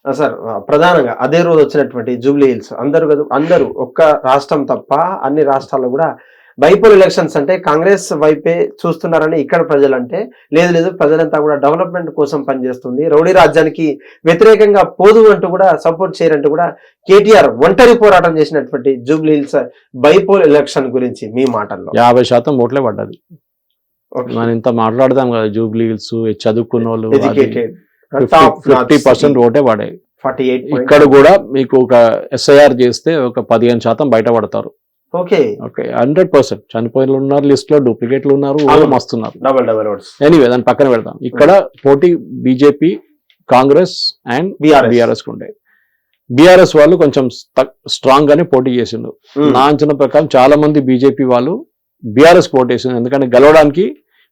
Sir ప్రధానంగా అదే రోజు వచ్చినటువంటి జూబ్లీ హిల్స్ అందరూ ఒక్క రాష్ట్రం తప్ప అన్ని రాష్ట్రాల్లో కూడా బైపోల్ ఎలక్షన్స్ అంటే కాంగ్రెస్ వైపే చూస్తున్నారని ఇక్కడ ప్రజలంటే లేదు ప్రజలంతా కూడా డెవలప్మెంట్ కోసం పనిచేస్తుంది, రౌడీ రాజ్యానికి వ్యతిరేకంగా పోదు అంటూ కూడా సపోర్ట్ చేయరంటూ కూడా కేటీఆర్ ఒంటరి పోరాటం చేసినటువంటి జూబ్లీ హిల్స్ బైపోల్ ఎలక్షన్ గురించి మీ మాటల్లో 50% ఓట్లే పడ్డది. మనం ఇంత మాట్లాడదాం కదా, జూబ్లీ హిల్స్ చదువుకున్న వాళ్ళు 50% ఓటే పడాయి. 48 ఇక్కడ కూడా మీకు ఒక SIR చేస్తే ఒక 15% బయట పడతారు. ఓకే 100% చనిపోయిన ఉన్నారు, లిస్ట్ లో డూప్లికేట్లు ఉన్నారు, మస్తున్నారు. డబల్ ఎనీవే దాన్ని పక్కన పెడతాం. ఇక్కడ పోటీ బీజేపీ, కాంగ్రెస్ అండ్ బీఆర్ఎస్ ఉండే. బీఆర్ఎస్ వాళ్ళు కొంచెం స్ట్రాంగ్ గానే పోటీ చేసిండు. నా అంచనా ప్రకారం చాలా మంది బీజేపీ వాళ్ళు బీఆర్ఎస్ పోటీ చేసింది, ఎందుకంటే గెలవడానికి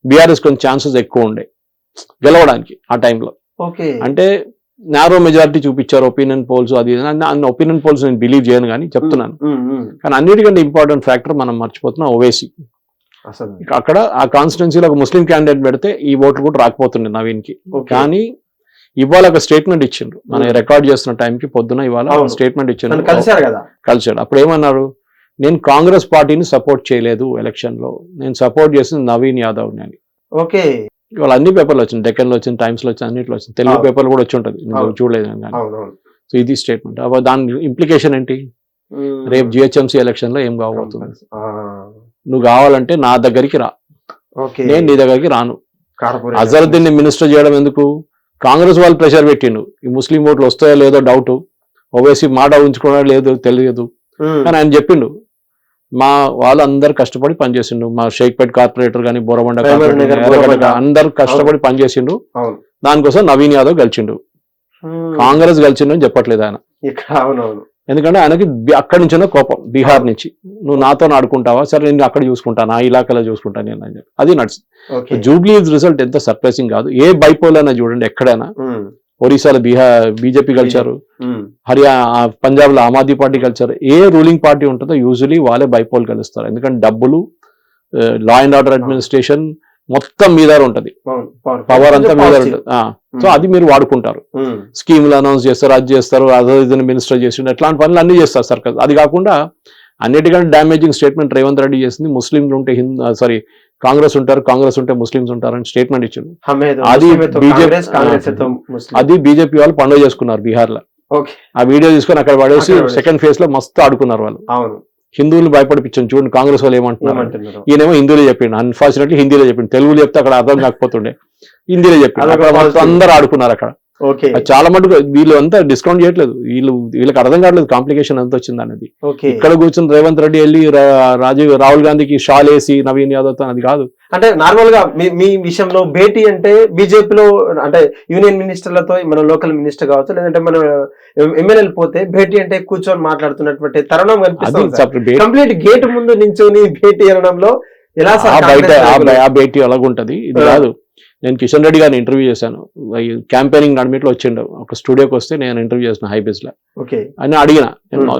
బీఆర్ఎస్ కొంచెం ఛాన్సెస్ ఎక్కువ ఉండే గెలవడానికి ఆ టైంలో. అంటే నారో మెజారిటీ చూపించారు ఒపీనియన్ పోల్స్, అది ఒపీనియన్ పోల్స్ నేను బిలీవ్ చేయను కానీ చెప్తున్నాను. కానీ అన్నిటికంటే ఇంపార్టెంట్ ఫ్యాక్టర్ మనం మర్చిపోతున్నాం ఓవైసీ. అక్కడ ఆ కాన్స్టిట్యున్సీలో ఒక ముస్లిం క్యాండిడేట్ పెడితే ఈ ఓట్లు కూడా రాకపోతుండే నవీన్కి. కానీ ఇవాళ ఒక స్టేట్మెంట్ ఇచ్చిండ్రు, మనం రికార్డ్ చేస్తున్న టైంకి పొద్దున ఇవాళ స్టేట్మెంట్ ఇచ్చిండ్రు, కలిసాడు. అప్పుడు ఏమన్నారు, నేను కాంగ్రెస్ పార్టీని సపోర్ట్ చేయలేదు ఎలక్షన్ లో, నేను సపోర్ట్ చేసింది నవీన్ యాదవ్ అని. ఓకే ఇవాళ అన్ని పేపర్లు వచ్చింది, డెక్కన్ లో వచ్చింది, టైమ్స్ లో వచ్చింది, అన్నిట్లో వచ్చింది, తెలుగు పేపర్లు కూడా వచ్చి ఉంటుంది, చూడలేదు. సో ఇది స్టేట్మెంట్. దాని ఇంప్లికేషన్ ఏంటి, రేపు జిహెచ్ఎంసీ ఎలక్షన్ లో ఏం కావబోతుంది, నువ్వు కావాలంటే నా దగ్గరికి రా, నేను నీ దగ్గరికి రాను. అజరుద్దీన్ మినిస్టర్ చేయడం ఎందుకు, కాంగ్రెస్ వాళ్ళు ప్రెషర్ పెట్టిండు, ఈ ముస్లిం ఓట్లు వస్తాయో లేదో డౌట్, ఓవైసీ మాట ఉంచుకోవడం లేదో తెలియదు. కానీ ఆయన చెప్పిండు, మా వాళ్ళందరూ కష్టపడి పనిచేసిండు, మా షేక్పేట్ కార్పొరేటర్ కానీ బోరబండ అందరు కష్టపడి పనిచేసిండు, దానికోసం నవీన్ యాదవ్ గెలిచిండు. కాంగ్రెస్ గెలిచిండు అని చెప్పట్లేదు ఆయన, ఎందుకంటే ఆయనకి అక్కడి నుంచే కోపం, బీహార్ నుంచి. నువ్వు నాతో ఆడుకుంటావా, సరే నేను అక్కడ చూసుకుంటాను, ఆ ఇలాకాలో చూసుకుంటాను నేను అని చెప్పి అది నడుస్తుంది. జూబ్లీ రిజల్ట్ ఎంత సర్ప్రైజింగ్ కాదు. ఏ బైపోల్ అయినా చూడండి, ఎక్కడైనా ఒరిస్సాలో బీజేపీ గెలిచారు, పంజాబ్ లో ఆమ్ ఆద్మీ పార్టీ గెలిచారు. ఏ రూలింగ్ పార్టీ ఉంటుందో యూజువలీ వాళ్ళే బైపోల్ గెలుస్తారు, ఎందుకంటే డబ్బులు, లా అండ్ ఆర్డర్ అడ్మినిస్ట్రేషన్ మొత్తం మీద ఉంటది, పవర్ అంతా మీద ఉంటుంది. సో అది మీరు వాడుకుంటారు, స్కీమ్లు అనౌన్స్ చేస్తారు, అది చేస్తారు, అదే మినిస్టర్ చేసిండు, ఎట్లాంటి పనులు అన్ని చేస్తారు సర్కస్. అది కాకుండా అన్నిటికంటే డ్యామేజింగ్ స్టేట్మెంట్ రేవంత్ రెడ్డి చేసింది, ముస్లింలు ఉంటే కాంగ్రెస్ ఉంటారు, కాంగ్రెస్ ఉంటే ముస్లింస్ ఉంటారు అని స్టేట్మెంట్ ఇచ్చారు. అది బీజేపీ వాళ్ళు పండుగ చేసుకున్నారు బీహార్ లో. ఆ వీడియో తీసుకొని అక్కడ పడేసి సెకండ్ ఫేజ్ లో మస్తు ఆడుకున్నారు వాళ్ళు. హిందువులు భయపడిపించాను చూడండి, కాంగ్రెస్ వాళ్ళు ఏమంటున్నారు, ఈయనేమో హిందీలో చెప్పిండు, అన్ఫార్చునేట్లీ హిందీలో చెప్పిండు, తెలుగులో చెప్తే అక్కడ అర్థం కాకపోతుండే, హిందీలో చెప్పిండు, అందరూ ఆడుకున్నారు అక్కడ. చాలా మటుకు వీళ్ళు అంతా డిస్కౌంట్ చేయట్లేదు, వీళ్ళకి అర్థం కావట్లేదు కాంప్లికేషన్ ఎంత వచ్చింది అనేది. ఇక్కడ కూర్చొని రేవంత్ రెడ్డి వెళ్ళి రాహుల్ గాంధీకి షాల్ వేసి నవీన్ యాదవ్ తో, అది కాదు. అంటే నార్మల్ గా మీ విషయంలో భేటీ అంటే బీజేపీలో అంటే యూనియన్ మినిస్టర్లతో, మన లోకల్ మినిస్టర్ కావచ్చు, లేదంటే మన ఎమ్మెల్యేలు పోతే భేటీ అంటే కూర్చొని మాట్లాడుతున్నటువంటి తరుణం కనిపిస్తుంది. కంప్లీట్ గేట్ ముందు నించొని భేటీ అనడంలో ఎలా ఆ భేటీ అలాగుంటది. ఇది కాదు, నేను కిషన్ రెడ్డి గారిని ఇంటర్వ్యూ చేశాను, క్యాంపెయినింగ్ నడిమిట్లో వచ్చిండు, ఒక స్టూడియోకి వస్తే నేను ఇంటర్వ్యూ చేసిన హైబీస్ లో. అని అడిగిన,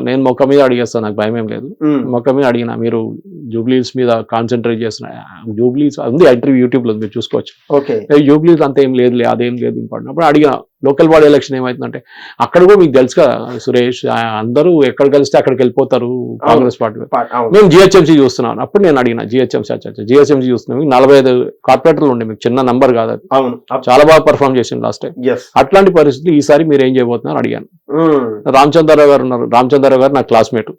నేను మొక్క మీద అడిగేస్తాను, నాకు భయం ఏం లేదు, మొక్క మీద అడిగిన, మీరు జూబ్లీస్ మీద కాన్సన్ట్రేట్ చేస్తున్నా, జూబ్లీస్ ఉంది ఇంటర్వ్యూ యూట్యూబ్ లో మీరు చూసుకోవచ్చు, జూబ్లీస్ అంత ఏం లేదు, అదేం లేదు ఇంపార్టెంట్. అప్పుడు అడిగిన లోకల్ బాడీ ఎలక్షన్ ఏమైతుందంటే, అక్కడ కూడా మీకు తెలుసు కదా సురేష్, అందరూ ఎక్కడ కలిస్తే అక్కడికి వెళ్ళిపోతారు కాంగ్రెస్ పార్టీ. నేను జిహెచ్ఎంసీ చూస్తున్నాను, అప్పుడు నేను అడిగిన జిహెచ్ఎంసీ చూస్తున్నాను, 45 కార్పొరేటర్లు ఉండే, మీకు చిన్న నంబర్ కాదు, అది చాలా బాగా పర్ఫార్మ్ చేసింది లాస్ట్ టైం. అట్లాంటి పరిస్థితులు ఈసారి మీరు ఏం చేయబోతున్నారు అడిగాను. రామచంద్రరావు గారు ఉన్నారు, రామచంద్రరావు గారు నా క్లాస్మేట్,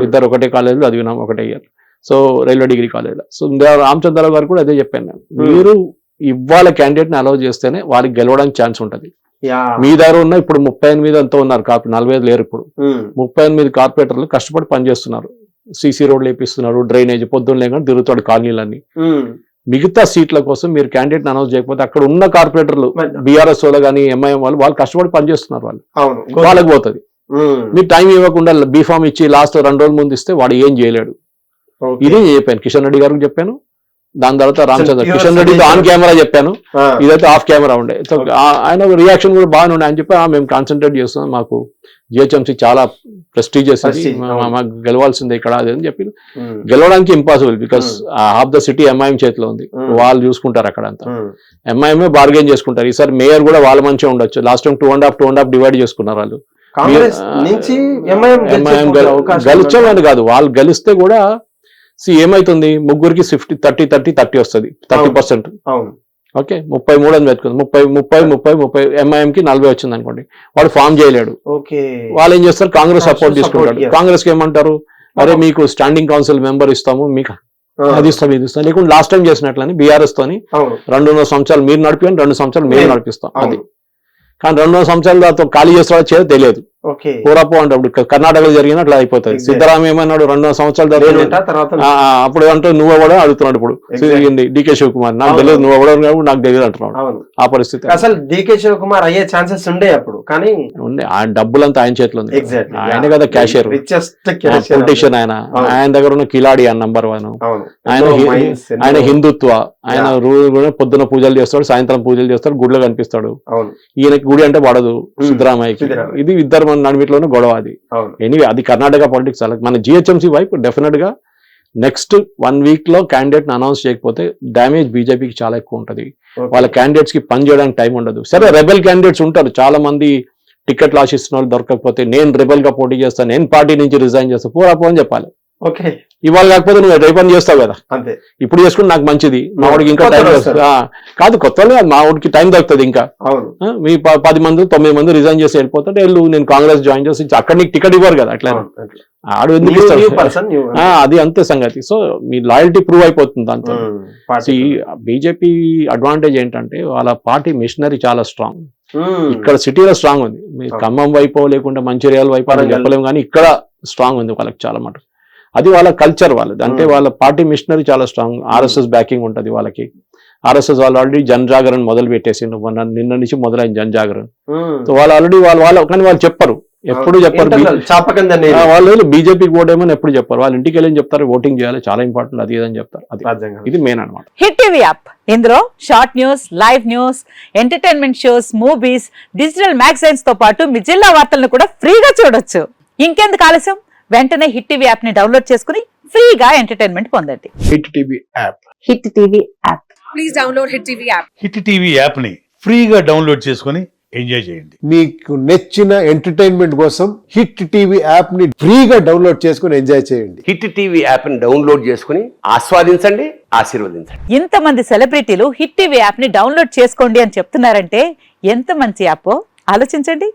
ఇద్దరు ఒకటే కాలేజీలో అది విన్నాం, ఒకటే ఇయర్, సో రైల్వే డిగ్రీ కాలేజీలో. సో రామచంద్రరావు గారు కూడా అదే చెప్పాను నేను, మీరు ఇవాళ క్యాండిడేట్ ని అలౌ చేస్తేనే వాళ్ళకి గెలవడానికి ఛాన్స్ ఉంటుంది. మీ దగ్గర ఉన్న ఇప్పుడు 38 అంతా ఉన్నారు, 45 లేరు ఇప్పుడు, 38 కార్పొరేటర్లు కష్టపడి పనిచేస్తున్నారు, సీసీ రోడ్లు వేపిస్తున్నారు, డ్రైనేజ్ పొద్దున్న లేకుండా తిరుగుతాడు కాలనీలన్నీ. మిగతా సీట్ల కోసం మీరు క్యాండిడేట్ అనౌన్స్ చేయకపోతే అక్కడ ఉన్న కార్పొరేటర్లు బీఆర్ఎస్ వాళ్ళు కానీ ఎంఐఎం వాళ్ళు కష్టపడి పనిచేస్తున్నారు, వాళ్ళకి పోతుంది. మీరు టైం ఇవ్వకుండా బీఫామ్ ఇచ్చి లాస్ట్ 2 రోజుల ముందు ఇస్తే వాడు ఏం చేయలేడు. ఇది చెప్పాను, కిషన్ రెడ్డి గారికి చెప్పాను, దాని తర్వాత రామచంద్ర pure కిషన్ రెడ్డితో ఆన్ కెమెరా చెప్పాను, ఆ, ఇదైతే ఆఫ్ కెమెరా ఉండే. సో ఆయన రియాక్షన్ కూడా బాగానే ఉండే. ఆయన చెప్పి మేము కాన్సన్ట్రేట్ చేస్తున్నాం, మాకు జిహెచ్ఎంసీ చాలా ప్రెస్టీజియస్ అది, Prestige, అవును. మాకు గెలవాల్సిందే ఇక్కడ అది అని చెప్పి. ఉమ్, గెలవడానికి impossible, because half the city MIM చేతిలో ఉంది, వాళ్ళు చూసుకుంటారు అక్కడ అంతా. ఉమ్, ఎంఐఎంఏ బార్గెన్ చేసుకుంటారు. ఈసారి మేయర్ కూడా వాళ్ళ మంచిగా ఉండొచ్చు. లాస్ట్ టైం 2.5 డివైడ్ చేసుకున్నారు వాళ్ళు. కాంగ్రెస్ నుంచి ఎంఐఎం ఎంఐఎం గెలిచామని కాదు, వాళ్ళు గెలిస్తే కూడా ఏమైతుంది, ముగ్గురికి 30 వస్తుంది, 30%. అవును, ఓకే, 33 అని పెట్టుకుంది, 30 ఎంఐఎం కి 40 వచ్చింది అనుకోండి, వాడు ఫామ్ చేయలేడు. ఓకే, వాళ్ళు ఏం చేస్తారు, కాంగ్రెస్ సపోర్ట్ తీసుకుంటాడు. yes. కాంగ్రెస్ కి ఏమంటారు, అరే మీకు స్టాండింగ్ కౌన్సిల్ మెంబర్ ఇస్తాము, మీకు ఆ, అది ఇస్తాం ఇది ఇస్తాం, లేకుంటే లాస్ట్ టైం చేసినట్లని బీఆర్ఎస్ తోని అవును, 2.5 సంవత్సరాలు మీరు నడిపి 2 సంవత్సరాలు మేము నడిపిస్తాం అది. అవును, కానీ 2.5 సంవత్సరాలు దాంతో ఖాళీ చేస్తాడో చేయదో తెలియదు. ఓకే, పూరపు అంటే కర్ణాటకలో జరిగిన అట్లా అయిపోతుంది. Exactly. సిద్ధరామయ్య ఏమన్నాడు, 2.5 సంవత్సరాలు జరిగింది, నేనుంటా, తర్వాత అప్పుడు అంటే నువ్వు కూడా అడుగుతున్నాడు. ఇప్పుడు Exactly. డికే శివకుమార్ నాకు అవును. తెలియదు, నువ్వు కూడా నాకు తెలియదు అంటున్నాడు. అవును, ఆ పరిస్థితి అసలు డికే శివకుమార్ అయ్యే ఛాన్సెస్ ఉండే అప్పుడు, కానీ ఉంది. ఆ డబ్బులంతా ఆయన చేతిలో ఉంది. ఎగ్జాక్ట్లీ ఆయన కదా క్యాషియర్, రిచెస్ట్ పొలిటీషియన్ ఆయన. అవును. ఆయన దగ్గర ఉన్న కిలాడి ఆ నంబర్ 1. అవును, ఆయన ఎన్నో mines, ఎన్నో- ఆయన హిందుత్వ, ఆయన Yeah. రోజు కూడా పొద్దున పూజలు చేస్తాడు, సాయంత్రం పూజలు చేస్తాడు, గుడిలో కనిపిస్తాడు. అవును, ఈయనకి గుడి అంటే పడదు సిద్ధరామయ్యకి. సిద్ధరామయ్య. ఇది ఇద్దరు మన నడిమిట్లోనే గొడవ అది. అవును, ఎనీవే అది కర్ణాటక పాలిటిక్స్. అలా మన జిహెచ్ఎంసీ వైపు డెఫినెట్ గా నెక్స్ట్ 1 వీక్ లో క్యాండిడేట్ అనౌన్స్ చేయకపోతే డ్యామేజ్ బీజేపీకి చాలా ఎక్కువ ఉంటది. ఓకే. వాళ్ళ క్యాండిడేట్స్ కి పని చేయడానికి టైం ఉండదు. సరే రెబెల్ క్యాండిడేట్స్ ఉంటారు చాలా మంది, టికెట్లు ఆశిస్తున్న వాళ్ళు దొరకకపోతే నేను రెబెల్ గా పోటీ చేస్తాను, నేను పార్టీ నుంచి రిజైన్ చేస్తాను, పోరాపో అని చెప్పాలి. ఓకే, ఇవాళ కాకపోతే నువ్వు రేపు పని చేస్తావు కదా, అంతే, ఇప్పుడు చేసుకుంటే నాకు మంచిది, మా వాడికి ఇంకా కొత్త టైం వాళ్ళు దొరుకుతుంది. కాదు కొత్త వాళ్ళు కాదు, మా వాడికి టైం దొరుకుతుంది ఇంకా. అవును, మీ 10 మంది 9 మంది రిజైన్ చేసి వెళ్ళిపోతుంటే వెళ్ళు, నేను కాంగ్రెస్ జాయిన్ చేసి అక్కడ నీకు టికెట్ ఇవ్వరు కదా, అట్లా అవును, అట్లా. ఆడు ఎందుకు New ఇస్తాడు? person, new- అది అంతే సంగతి. సో మీ లాయల్టీ ప్రూవ్ అయిపోతుంది దాంతో. ఉమ్, పార్టీ. బీజేపీ అడ్వాంటేజ్ ఏంటంటే వాళ్ళ పార్టీ మిషనరీ చాలా స్ట్రాంగ్. ఉమ్, ఇక్కడ సిటీలో స్ట్రాంగ్ ఉంది, మీ అవును. ఖమ్మం వైపు లేకుంటే మంచిర్యాల వైపు అని వరంగల్. చెప్పలేము, కానీ ఇక్కడ స్ట్రాంగ్ ఉంది వాళ్ళకి చాలా మటు. అది వాళ్ళ కల్చర్ వాళ్ళది, అంటే వాళ్ళ పార్టీ మిషనరీ చాలా స్ట్రాంగ్. ఆర్ఎస్ఎస్ బ్యాకింగ్ ఉంటుంది వాళ్ళకి. ఆర్ఎస్ఎస్ వాళ్ళు ఆల్రెడీ జన్ జాగరణ మొదలు పెట్టేసిండు, నిన్న నుంచి మొదలైన జన్ జాగరణ. ఉమ్, సో వాళ్ళు ఆల్రెడీ వాళ్ళు కానీ వాళ్ళు చెప్పరు, ఎప్పుడు చెప్పరు. internal, చాపకంద నీరు. వాళ్ళు బీజేపీకి ఓటేమని ఎప్పుడు చెప్పారు, వాళ్ళ ఇంటికి వెళ్ళి చెప్తారు ఓటింగ్ చేయాలి చాలా ఇంపార్టెంట్ అది ఇదని చెప్తారు. అది రాజ్యాంగం. ఇది మెయిన్ అనమాట. హిట్ టీవీ యాప్ ఇందులో short news, live news, entertainment shows, movies, digital magazines తో పాటు మీ జిల్లా వార్తలను కూడా ఫ్రీగా చూడొచ్చు. ఇంకెందుకు ఆలస్యం, వెంటనే హిట్ టీవీ యాప్ ని డౌన్లోడ్ చేసుకుని ఫ్రీగా ఎంటర్టైన్మెంట్ పొందండి. Hit TV app. Hit TV app. Please download Hit TV app. Hit TV యాప్ని ఫ్రీగా డౌన్లోడ్ చేసుకొని ఎంజాయ్ చేయండి. మీకు నచ్చిన ఎంటర్టైన్మెంట్ కోసం హిట్ టీవీ యాప్ ని ఫ్రీగా డౌన్లోడ్ చేసుకుని ఎంజాయ్ చేయండి. హిట్ టీవీ యాప్ని డౌన్లోడ్ చేసుకుని ఆస్వాదించండి, ఆశీర్వదించండి. ఇంతమంది సెలబ్రిటీలు హిట్ టీవీ యాప్ ని డౌన్లోడ్ చేసుకోండి అని చెప్తున్నారంటే ఎంత మంచి యాప్ ఆలోచించండి.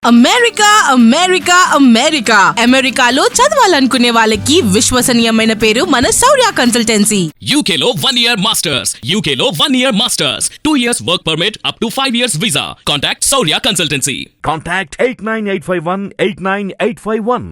అమెరికా అమెరికా అమెరికా అమెరికాలో చదవాలనుకునే వాళ్ళకి విశ్వసనీయమైన పేరు మన శౌర్య కన్సల్టెన్సీ. UK లో 1 year masters. UK లో 1 year masters. 2 years work permit up to 5 years visa. Contact Saurya Consultancy. Contact 89851 89851.